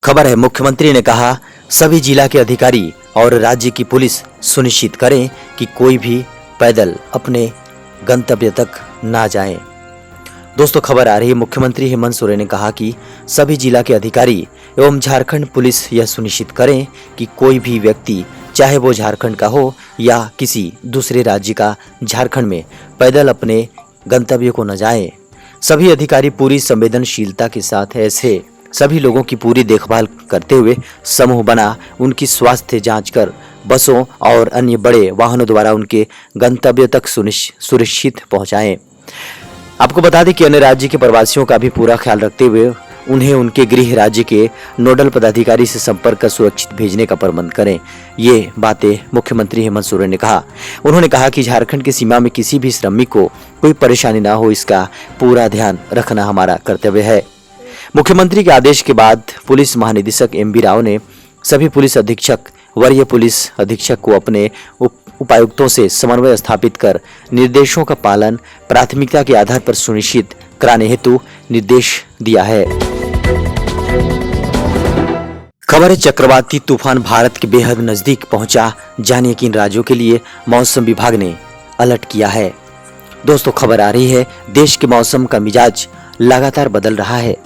खबर है, मुख्यमंत्री ने कहा सभी जिला के अधिकारी और राज्य की पुलिस सुनिश्चित करें कि कोई भी पैदल अपने गंतव्य तक ना जाए। दोस्तों, खबर आ रही है, मुख्यमंत्री हेमंत सोरेन ने कहा कि सभी जिला के अधिकारी एवं झारखंड पुलिस यह सुनिश्चित करें कि कोई भी व्यक्ति, चाहे वो झारखंड का हो या किसी दूसरे राज्य का, झारखंड में पैदल अपने गंतव्य को न जाए। सभी अधिकारी पूरी संवेदनशीलता के साथ ऐसे सभी लोगों की पूरी देखभाल करते हुए समूह बना उनकी स्वास्थ्य जांच कर बसों और अन्य बड़े वाहनों द्वारा उनके गंतव्य तक सुरक्षित पहुंचाएं। आपको बता दें कि अन्य राज्य के प्रवासियों का भी पूरा ख्याल रखते हुए उन्हें उनके गृह राज्य के नोडल पदाधिकारी से संपर्क कर सुरक्षित भेजने का प्रबंध करें। ये बातें मुख्यमंत्री हेमंत सोरेन ने कहा। उन्होंने कहा कि झारखंड की सीमा में किसी भी श्रमिक को कोई परेशानी ना हो, इसका पूरा ध्यान रखना हमारा कर्तव्य है। मुख्यमंत्री के आदेश के बाद पुलिस महानिदेशक एम बी राव ने सभी पुलिस अधीक्षक, वरीय पुलिस अधीक्षक को अपने उपायुक्तों से समन्वय स्थापित कर निर्देशों का पालन प्राथमिकता के आधार पर सुनिश्चित कराने हेतु निर्देश दिया है। खबर है, चक्रवाती तूफान भारत के बेहद नजदीक पहुंचा, जानिए किन राज्यों के लिए मौसम विभाग ने अलर्ट किया है। दोस्तों, खबर आ रही है, देश के मौसम का मिजाज लगातार बदल रहा है।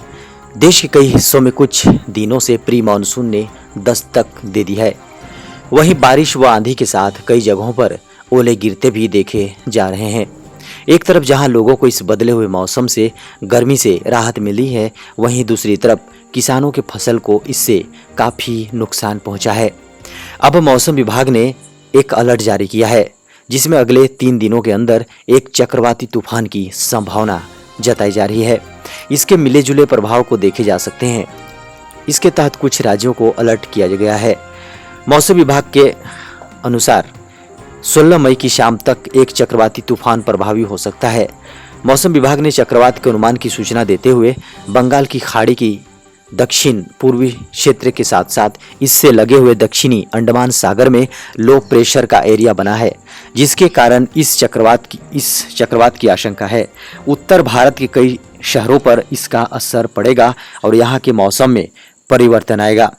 देश के कई हिस्सों में कुछ दिनों से प्री मानसून ने दस्तक दे दी है। वहीं बारिश व आंधी के साथ कई जगहों पर ओले गिरते भी देखे जा रहे हैं। एक तरफ जहां लोगों को इस बदले हुए मौसम से गर्मी से राहत मिली है, वहीं दूसरी तरफ किसानों के फसल को इससे काफी नुकसान पहुंचा है। अब मौसम विभाग ने एक अलर्ट जारी किया है, जिसमें अगले 3 दिनों के अंदर एक चक्रवाती तूफान की संभावना जताई जा रही है। इसके मिले जुले प्रभाव को देखे जा सकते हैं। इसके तहत कुछ राज्यों को अलर्ट किया गया है। मौसम विभाग के अनुसार 16 मई की शाम तक एक चक्रवाती तूफान प्रभावी हो सकता है। मौसम विभाग ने चक्रवात के अनुमान की सूचना देते हुए बंगाल की खाड़ी की दक्षिण पूर्वी क्षेत्र के साथ साथ इससे लगे हुए दक्षिणी अंडमान सागर में लो प्रेशर का एरिया बना है, जिसके कारण इस चक्रवात की आशंका है। उत्तर भारत के कई शहरों पर इसका असर पड़ेगा और यहाँ के मौसम में परिवर्तन आएगा।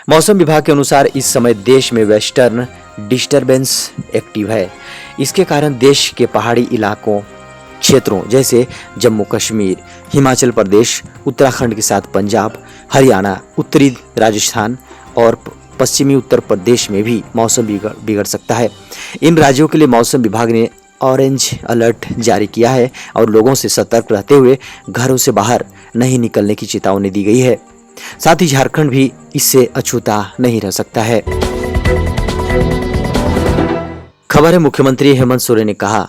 मौसम विभाग के अनुसार इस समय देश में वेस्टर्न डिस्टर्बेंस एक्टिव है। इसके कारण देश के पहाड़ी इलाकों क्षेत्रों जैसे जम्मू कश्मीर, हिमाचल प्रदेश, उत्तराखंड के साथ पंजाब, हरियाणा, उत्तरी राजस्थान और पश्चिमी उत्तर प्रदेश में भी मौसम बिगड़ सकता है। इन राज्यों के लिए मौसम विभाग ने ऑरेंज अलर्ट जारी किया है और लोगों से सतर्क रहते हुए घरों से बाहर नहीं निकलने की चेतावनी दी गई है। साथ ही झारखंड भी इससे अछूता नहीं रह सकता है। खबर है, मुख्यमंत्री हेमंत सोरेन ने कहा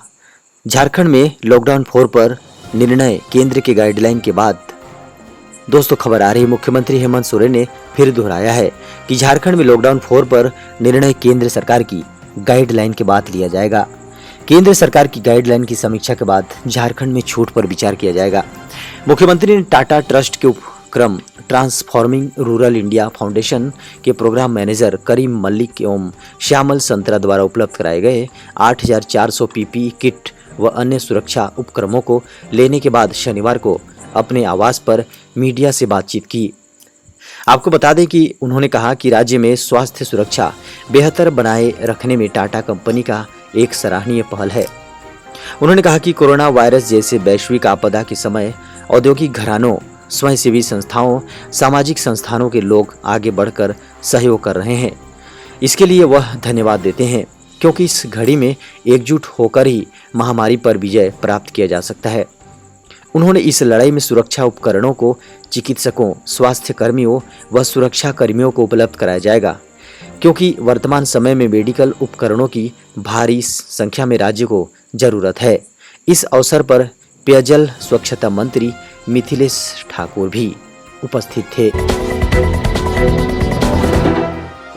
झारखंड में लॉकडाउन 4 पर निर्णय केंद्र के गाइडलाइन के बाद। दोस्तों, खबर आ रही है, मुख्यमंत्री हेमंत सोरेन ने फिर दोहराया है कि झारखंड में लॉकडाउन 4 पर निर्णय केंद्र सरकार की गाइडलाइन के बाद लिया जाएगा। केंद्र सरकार की गाइडलाइन की समीक्षा के बाद झारखंड में छूट पर विचार किया जाएगा। मुख्यमंत्री ने टाटा ट्रस्ट के उपक्रम ट्रांसफॉर्मिंग रूरल इंडिया फाउंडेशन के प्रोग्राम मैनेजर करीम मल्लिक एवं श्यामल संतरा द्वारा उपलब्ध कराए गए 8400 पीपीई किट व अन्य सुरक्षा उपकरणों को लेने के बाद शनिवार को अपने आवास पर मीडिया से बातचीत की। आपको बता दें कि उन्होंने कहा कि राज्य में स्वास्थ्य सुरक्षा बेहतर बनाए रखने में टाटा कंपनी का एक सराहनीय पहल है। उन्होंने कहा कि कोरोना वायरस जैसे वैश्विक आपदा के समय औद्योगिक घरानों, स्वयंसेवी संस्थाओं, सामाजिक संस्थानों के लोग आगे बढ़कर सहयोग कर रहे हैं। इसके लिए वह धन्यवाद देते हैं, क्योंकि इस घड़ी में एकजुट होकर ही महामारी पर विजय प्राप्त किया जा सकता है। उन्होंने इस लड़ाई में सुरक्षा उपकरणों को चिकित्सकों, स्वास्थ्य कर्मियों व सुरक्षा कर्मियों को उपलब्ध कराया जाएगा, क्योंकि वर्तमान समय में मेडिकल उपकरणों की भारी संख्या में राज्य को जरूरत है। इस अवसर पर पेयजल स्वच्छता मंत्री मिथिलेश ठाकुर भी उपस्थित थे।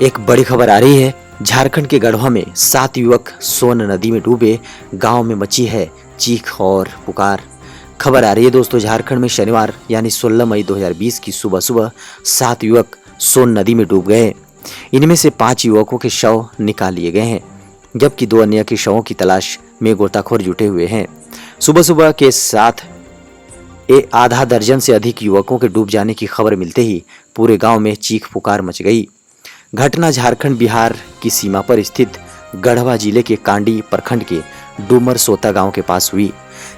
एक बड़ी खबर आ रही है, झारखंड के गढ़वा में 7 युवक सोन नदी में डूबे, गांव में मची है चीख और पुकार। खबर आ रही है दोस्तों, झारखंड में शनिवार यानी 16 मई 2020 की सुबह 7 युवक सोन नदी में डूब गए। इनमें से 5 युवकों के शव निकाल लिए गए हैं, जबकि 2 अन्य के शवों की तलाश में गोताखोर जुटे हुए हैं। सुबह के साथ आधा दर्जन से अधिक युवकों के डूब जाने की खबर मिलते ही पूरे गांव में चीख पुकार मच गई। घटना झारखंड बिहार की सीमा पर स्थित गढ़वा जिले के कांडी प्रखंड के डूमर सोता गांव के पास हुई।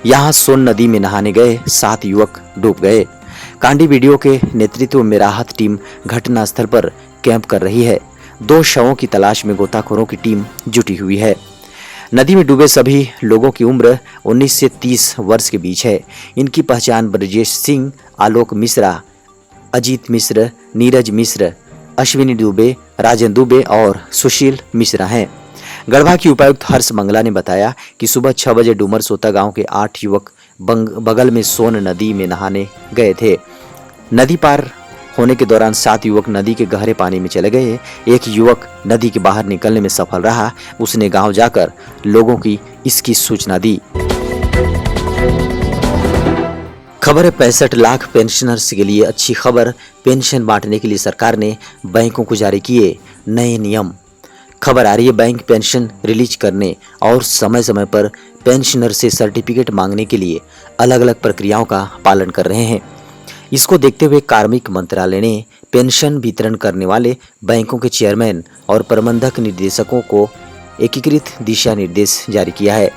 यहां सोन नदी में नहाने गए 7 युवक डूब गए। कांडी वीडियो के नेतृत्व में राहत टीम घटनास्थल पर कैंप कर रही है। 2 शवों की तलाश में गोताखोरों की टीम जुटी हुई है। नदी में डूबे सभी लोगों की उम्र 19 से 30 वर्ष के बीच है। इनकी पहचान ब्रजेश सिंह, आलोक मिश्रा, अजीत मिश्र, नीरज मिश्र, अश्विनी दुबे, राजन दुबे और सुशील मिश्रा हैं। गढ़वा की उपायुक्त हर्ष मंगला ने बताया कि सुबह 6 बजे डूमर सोता गांव के 8 युवक बगल में सोन नदी में नहाने गए थे। नदी पार होने के दौरान 7 युवक नदी के गहरे पानी में चले गए। एक युवक नदी के बाहर निकलने में सफल रहा। उसने गांव जाकर लोगों की इसकी सूचना दी। खबर है 65 लाख पेंशनर्स के लिए अच्छी खबर। पेंशन बांटने के लिए सरकार ने बैंकों को जारी किए नए नियम। खबर आ रही है बैंक पेंशन रिलीज करने और समय समय पर पेंशनर से सर्टिफिकेट मांगने के लिए अलग अलग प्रक्रियाओं का पालन कर रहे हैं। इसको देखते हुए कार्मिक मंत्रालय ने पेंशन वितरण करने वाले बैंकों के चेयरमैन और प्रबंधक निर्देशकों को एकीकृत दिशा निर्देश जारी किया है।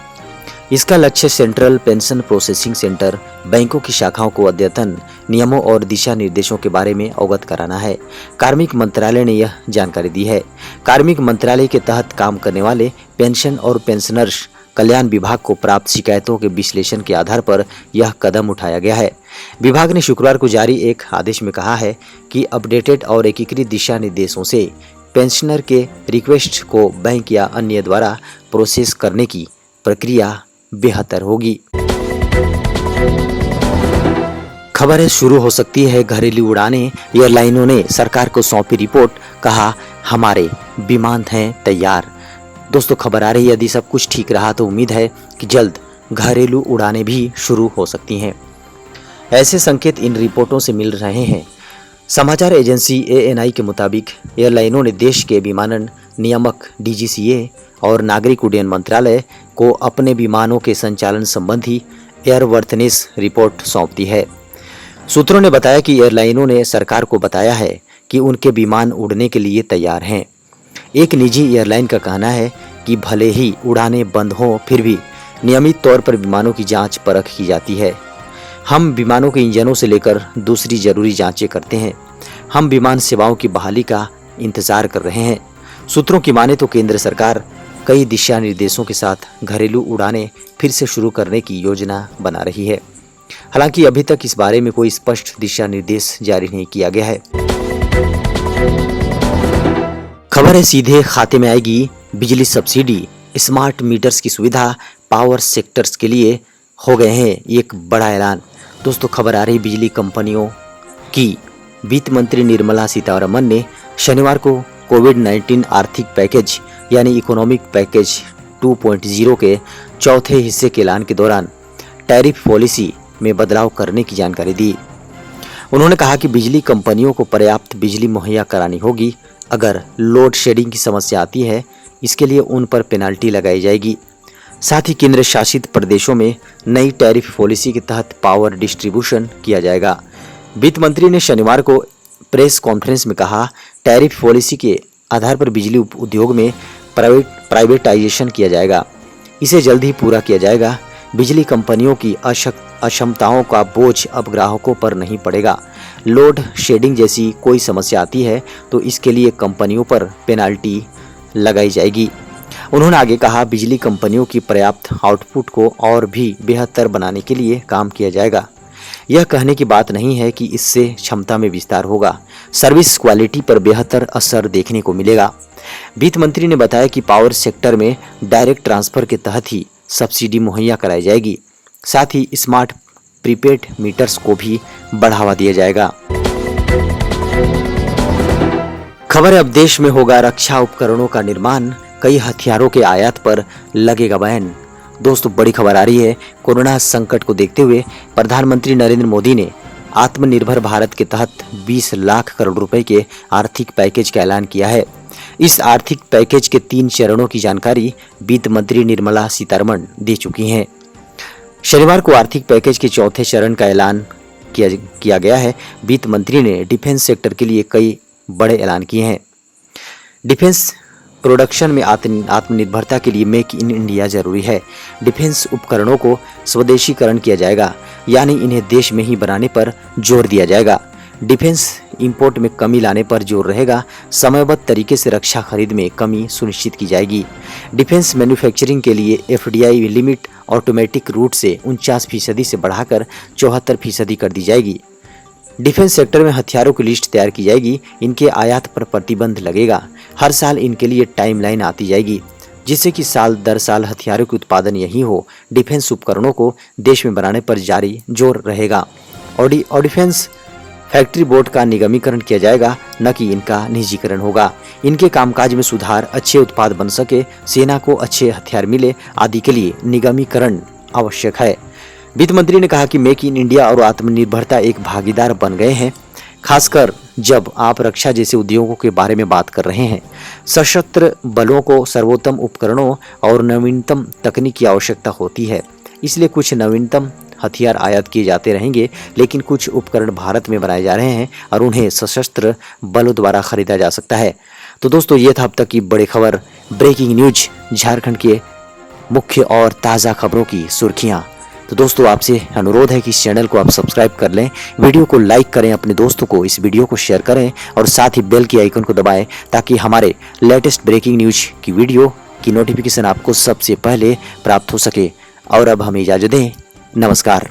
इसका लक्ष्य सेंट्रल पेंशन प्रोसेसिंग सेंटर बैंकों की शाखाओं को अद्यतन नियमों और दिशा निर्देशों के बारे में अवगत कराना है। कार्मिक मंत्रालय ने यह जानकारी दी है। कार्मिक मंत्रालय के तहत काम करने वाले पेंशन और पेंशनर्स कल्याण विभाग को प्राप्त शिकायतों के विश्लेषण के आधार पर यह कदम उठाया गया है। विभाग ने शुक्रवार को जारी एक आदेश में कहा है कि अपडेटेड और एकीकृत दिशा निर्देशों से पेंशनर के रिक्वेस्ट को बैंक या अन्य द्वारा प्रोसेस करने की प्रक्रिया बेहतर होगी। खबर है शुरू हो सकती है घरेलू उड़ानें। एयरलाइनों ने सरकार को सौंपी रिपोर्ट, कहा हमारे विमान हैं तैयार। दोस्तों खबर आ रही है यदि सब कुछ ठीक रहा तो उम्मीद है कि जल्द घरेलू उड़ानें भी शुरू हो सकती हैं। ऐसे संकेत इन रिपोर्टों से मिल रहे हैं। समाचार एजेंसी ANI के मुताबिक एयरलाइनों ने देश के विमानन नियामक DGCA और नागरिक उड्डयन मंत्रालय को अपने विमानों के संचालन संबंधी एयरवर्थनेस रिपोर्ट सौंप दी है। सूत्रों ने बताया कि एयरलाइनों ने सरकार को बताया है कि उनके विमान उड़ने के लिए तैयार हैं। एक निजी एयरलाइन का कहना है कि भले ही उड़ानें बंद हों फिर भी नियमित तौर पर विमानों की जांच परख की जाती है। हम विमानों के इंजनों से लेकर दूसरी जरूरी जांचें करते हैं। हम विमान सेवाओं की बहाली का इंतजार कर रहे हैं। सूत्रों की माने तो केंद्र सरकार कई दिशा निर्देशों के साथ घरेलू उड़ानें फिर से शुरू करने की योजना बना रही है। हालांकि अभी तक इस बारे में कोई स्पष्ट दिशा निर्देश जारी नहीं किया गया है। खबर है सीधे खाते में आएगी बिजली सब्सिडी। स्मार्ट मीटर्स की सुविधा पावर सेक्टर्स के लिए हो गए हैं एक बड़ा ऐलान। दोस्तों खबर आ रही बिजली कंपनियों की। वित्त मंत्री निर्मला सीतारमण ने शनिवार को कोविड-19 आर्थिक पैकेज यानी इकोनॉमिक पैकेज 2.0 के चौथे हिस्से के ऐलान के दौरान टैरिफ पॉलिसी में बदलाव करने की जानकारी दी। उन्होंने कहा कि बिजली कंपनियों को पर्याप्त बिजली मुहैया करानी होगी। अगर लोड शेडिंग की समस्या आती है इसके लिए उन पर पेनाल्टी लगाई जाएगी। साथ ही केंद्र शासित प्रदेशों में नई टैरिफ पॉलिसी के तहत पावर डिस्ट्रीब्यूशन किया जाएगा। वित्त मंत्री ने शनिवार को प्रेस कॉन्फ्रेंस में कहा, टैरिफ पॉलिसी के आधार पर बिजली उद्योग में प्राइवेटाइजेशन किया जाएगा। इसे जल्द ही पूरा किया जाएगा। बिजली कंपनियों की अक्षमताओं का बोझ अब ग्राहकों पर नहीं पड़ेगा। लोड शेडिंग जैसी कोई समस्या आती है तो इसके लिए कंपनियों पर पेनाल्टी लगाई जाएगी। उन्होंने आगे कहा, बिजली कंपनियों की पर्याप्त आउटपुट को और भी बेहतर बनाने के लिए काम किया जाएगा। यह कहने की बात नहीं है कि इससे क्षमता में विस्तार होगा, सर्विस क्वालिटी पर बेहतर असर देखने को मिलेगा। वित्त मंत्री ने बताया कि पावर सेक्टर में डायरेक्ट ट्रांसफर के तहत ही सब्सिडी मुहैया कराई जाएगी। साथ ही स्मार्ट प्रीपेड मीटर्स को भी बढ़ावा दिया जाएगा। खबर है अब देश में होगा रक्षा उपकरणों का निर्माण, कई हथियारों के आयात पर लगेगा बैन। दोस्तों बड़ी खबर आ रही है। कोरोना संकट को देखते हुए प्रधानमंत्री नरेंद्र मोदी ने आत्मनिर्भर भारत के तहत 20 लाख करोड़ रुपए के आर्थिक पैकेज का ऐलान किया है। इस आर्थिक पैकेज के 3 चरणों की जानकारी वित्त मंत्री निर्मला सीतारमण दे चुकी हैं। शनिवार को आर्थिक पैकेज के चौथे चरण का ऐलान किया गया है। वित्त मंत्री ने डिफेंस सेक्टर के लिए कई बड़े ऐलान किए हैं। डिफेंस प्रोडक्शन में आत्मनिर्भरता के लिए मेक इन इंडिया जरूरी है। डिफेंस उपकरणों को स्वदेशीकरण किया जाएगा, यानी इन्हें देश में ही बनाने पर जोर दिया जाएगा। डिफेंस इंपोर्ट में कमी लाने पर जोर रहेगा। समयबद्ध तरीके से रक्षा खरीद में कमी सुनिश्चित की जाएगी। डिफेंस मैन्युफैक्चरिंग के लिए FDI लिमिट ऑटोमेटिक रूट से 49% से बढ़ाकर 74% कर दी जाएगी। डिफेंस सेक्टर में हथियारों की लिस्ट तैयार की जाएगी। इनके आयात पर प्रतिबंध लगेगा। हर साल इनके लिए टाइमलाइन आती जाएगी, जिससे कि साल दर साल हथियारों के उत्पादन यही हो। डिफेंस उपकरणों को देश में बनाने पर जारी जोर रहेगा। और डिफेंस फैक्ट्री बोर्ड का निगमीकरण किया जाएगा, न कि इनका निजीकरण होगा। इनके कामकाज में सुधार, अच्छे उत्पाद बन सके, सेना को अच्छे हथियार मिले आदि के लिए निगमीकरण आवश्यक है। वित्त मंत्री ने कहा कि मेक इन इंडिया और आत्मनिर्भरता एक भागीदार बन गए हैं, खासकर जब आप रक्षा जैसे उद्योगों के बारे में बात कर रहे हैं। सशस्त्र बलों को सर्वोत्तम उपकरणों और नवीनतम तकनीक की आवश्यकता होती है, इसलिए कुछ नवीनतम हथियार आयात किए जाते रहेंगे, लेकिन कुछ उपकरण भारत में बनाए जा रहे हैं और उन्हें सशस्त्र बलों द्वारा खरीदा जा सकता है। तो दोस्तों, ये था अब तक की बड़ी खबर, ब्रेकिंग न्यूज, झारखंड के मुख्य और ताज़ा खबरों की सुर्खियां। तो दोस्तों, आपसे अनुरोध है कि इस चैनल को आप सब्सक्राइब कर लें, वीडियो को लाइक करें, अपने दोस्तों को इस वीडियो को शेयर करें और साथ ही बेल की आइकन को दबाएं, ताकि हमारे लेटेस्ट ब्रेकिंग न्यूज की वीडियो की नोटिफिकेशन आपको सबसे पहले प्राप्त हो सके। और अब हमें इजाजत दें। नमस्कार।